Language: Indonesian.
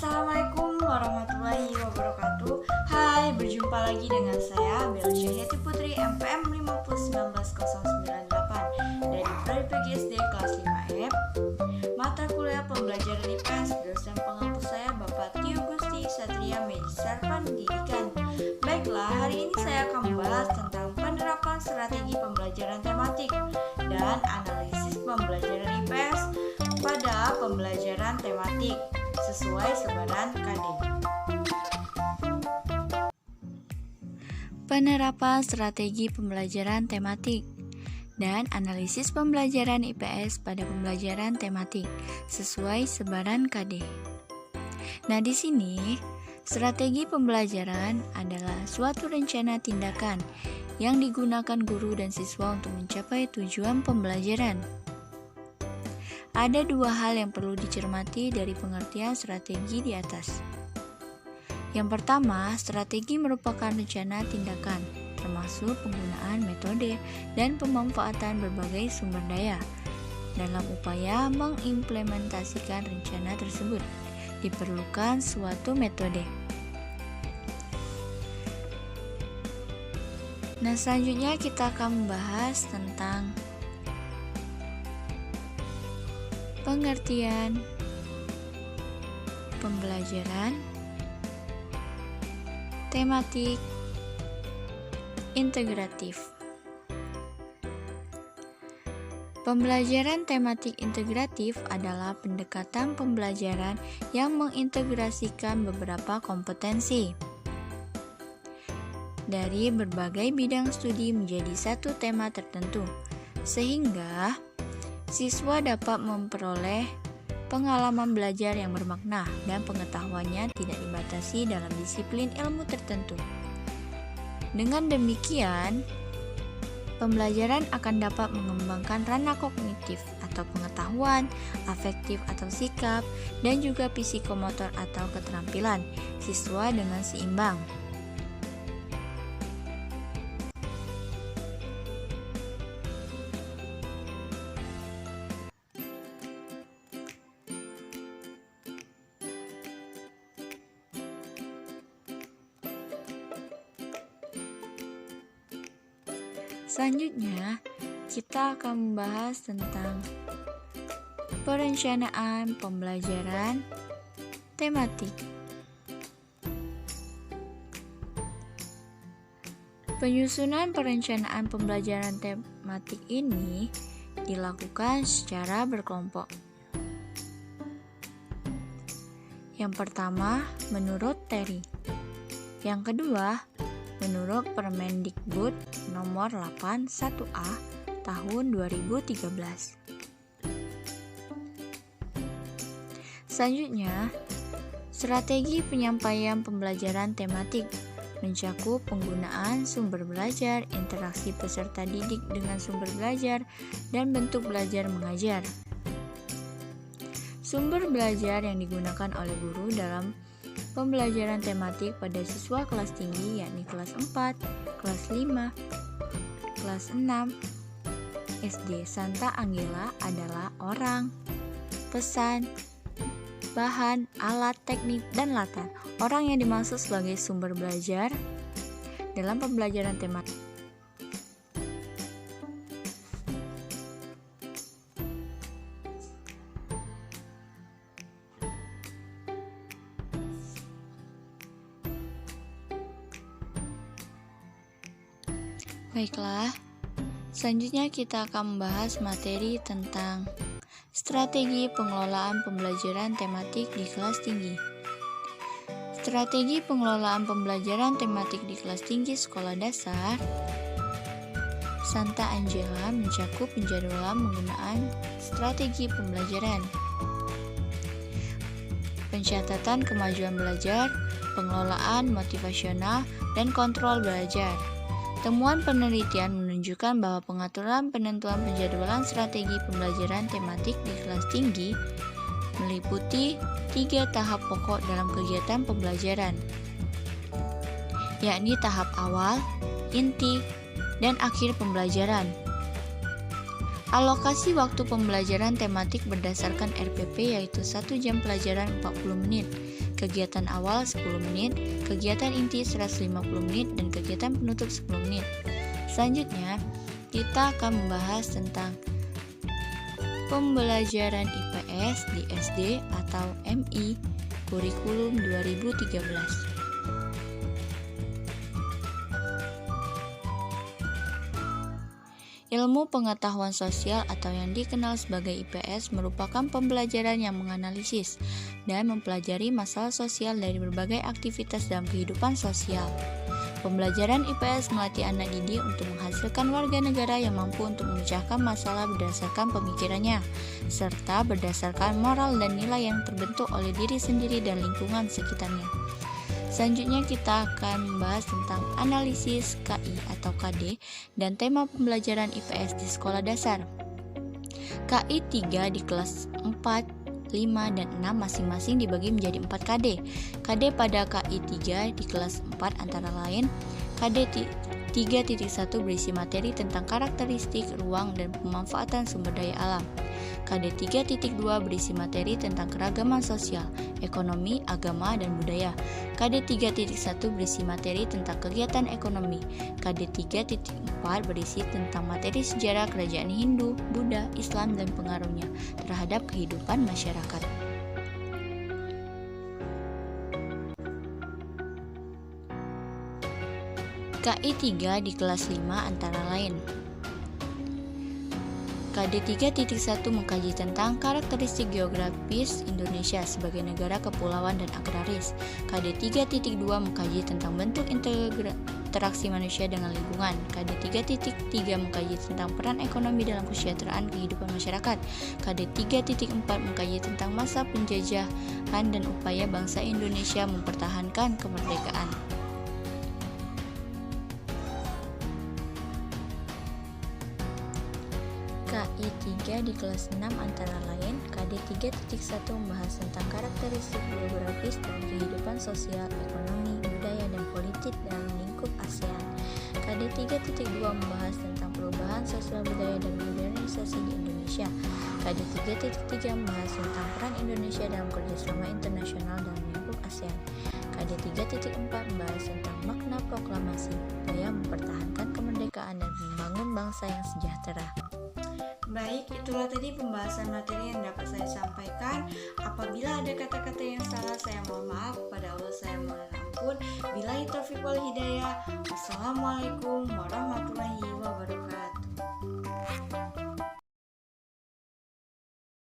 Assalamualaikum warahmatullahi wabarakatuh. Hai, berjumpa lagi dengan saya Bella Syahiyati Putri MPM 5019098 dari Prodi PGSD kelas 5E. Mata kuliah pembelajaran IPS, dosen pengampu saya Bapak Tio Gusti Satria Magister Pendidikan. Baiklah, hari ini saya akan membahas tentang penerapan strategi pembelajaran tematik dan analisis pembelajaran IPS pada pembelajaran tematik sesuai sebaran KD. Penerapan strategi pembelajaran tematik dan analisis pembelajaran IPS pada pembelajaran tematik sesuai sebaran KD. Nah, di sini strategi pembelajaran adalah suatu rencana tindakan yang digunakan guru dan siswa untuk mencapai tujuan pembelajaran. Ada dua hal yang perlu dicermati dari pengertian strategi di atas. Yang pertama, strategi merupakan rencana tindakan, termasuk penggunaan metode dan pemanfaatan berbagai sumber daya. Dalam upaya mengimplementasikan rencana tersebut, diperlukan suatu metode. Nah, selanjutnya kita akan membahas tentang pengertian pembelajaran tematik integratif. Pembelajaran tematik integratif adalah pendekatan pembelajaran yang mengintegrasikan beberapa kompetensi dari berbagai bidang studi menjadi satu tema tertentu, sehingga siswa dapat memperoleh pengalaman belajar yang bermakna dan pengetahuannya tidak dibatasi dalam disiplin ilmu tertentu. Dengan demikian, pembelajaran akan dapat mengembangkan ranah kognitif atau pengetahuan, afektif atau sikap, dan juga psikomotor atau keterampilan siswa dengan seimbang. Selanjutnya, kita akan membahas tentang perencanaan pembelajaran tematik. Penyusunan perencanaan pembelajaran tematik ini dilakukan secara berkelompok. Yang pertama, menurut TERI. Yang kedua, menurut Permendikbud nomor 81A tahun 2013. Selanjutnya, strategi penyampaian pembelajaran tematik mencakup penggunaan sumber belajar, interaksi peserta didik dengan sumber belajar, dan bentuk belajar mengajar. Sumber belajar yang digunakan oleh guru dalam pembelajaran tematik pada siswa kelas tinggi yakni kelas 4, kelas 5, kelas 6, SD Santa Angela adalah orang, pesan, bahan, alat, teknik, dan latar. Orang yang dimaksud sebagai sumber belajar dalam pembelajaran tematik. Baiklah, selanjutnya kita akan membahas materi tentang strategi pengelolaan pembelajaran tematik di kelas tinggi. Strategi pengelolaan pembelajaran tematik di kelas tinggi sekolah dasar Santa Angela mencakup penjadwalan penggunaan strategi pembelajaran, pencatatan kemajuan belajar, pengelolaan motivasional, dan kontrol belajar. Temuan penelitian menunjukkan bahwa pengaturan penentuan penjadwalan strategi pembelajaran tematik di kelas tinggi meliputi 3 tahap pokok dalam kegiatan pembelajaran, yakni tahap awal, inti, dan akhir pembelajaran. Alokasi waktu pembelajaran tematik berdasarkan RPP yaitu 1 jam pelajaran 40 menit. kegiatan awal 10 menit, kegiatan inti 150 menit, dan kegiatan penutup 10 menit. Selanjutnya, kita akan membahas tentang pembelajaran IPS di SD atau MI kurikulum 2013. Ilmu pengetahuan sosial atau yang dikenal sebagai IPS merupakan pembelajaran yang menganalisis dan mempelajari masalah sosial dari berbagai aktivitas dalam kehidupan sosial. Pembelajaran IPS melatih anak didik untuk menghasilkan warga negara yang mampu untuk memecahkan masalah berdasarkan pemikirannya, serta berdasarkan moral dan nilai yang terbentuk oleh diri sendiri dan lingkungan sekitarnya. Selanjutnya kita akan membahas tentang analisis KI atau KD dan tema pembelajaran IPS di sekolah dasar. KI 3 di kelas 4, 5, dan 6 masing-masing dibagi menjadi 4 KD. KD pada KI 3 di kelas 4 antara lain KD 3.1 berisi materi tentang karakteristik ruang dan pemanfaatan sumber daya alam. KD 3.2 berisi materi tentang keragaman sosial, ekonomi, agama, dan budaya. KD 3.1 berisi materi tentang kegiatan ekonomi. KD 3.4 berisi tentang materi sejarah kerajaan Hindu, Buddha, Islam, dan pengaruhnya terhadap kehidupan masyarakat. KI 3 di kelas 5 antara lain KD 3.1 mengkaji tentang karakteristik geografis Indonesia sebagai negara kepulauan dan agraris. KD 3.2 mengkaji tentang bentuk interaksi manusia dengan lingkungan. KD 3.3 mengkaji tentang peran ekonomi dalam kesejahteraan kehidupan masyarakat. KD 3.4 mengkaji tentang masa penjajahan dan upaya bangsa Indonesia mempertahankan kemerdekaan. KI 3 di kelas 6 antara lain KD 3.1 membahas tentang karakteristik geografis dan kehidupan sosial, ekonomi, budaya, dan politik dalam lingkup ASEAN. KD 3.2 membahas tentang perubahan sosial budaya dan modernisasi di Indonesia. KD 3.3 membahas tentang peran Indonesia dalam kerjasama internasional dalam lingkup ASEAN. KD 3.4 membahas tentang makna proklamasi, upaya mempertahankan kemerdekaan dan membangun bangsa yang sejahtera. Baik, itulah tadi pembahasan materi yang dapat saya sampaikan. Apabila ada kata-kata yang salah, saya mohon maaf. Kepada Allah saya mohon ampun. Billahi taufiq wal hidayah. Wassalamualaikum warahmatullahi wabarakatuh.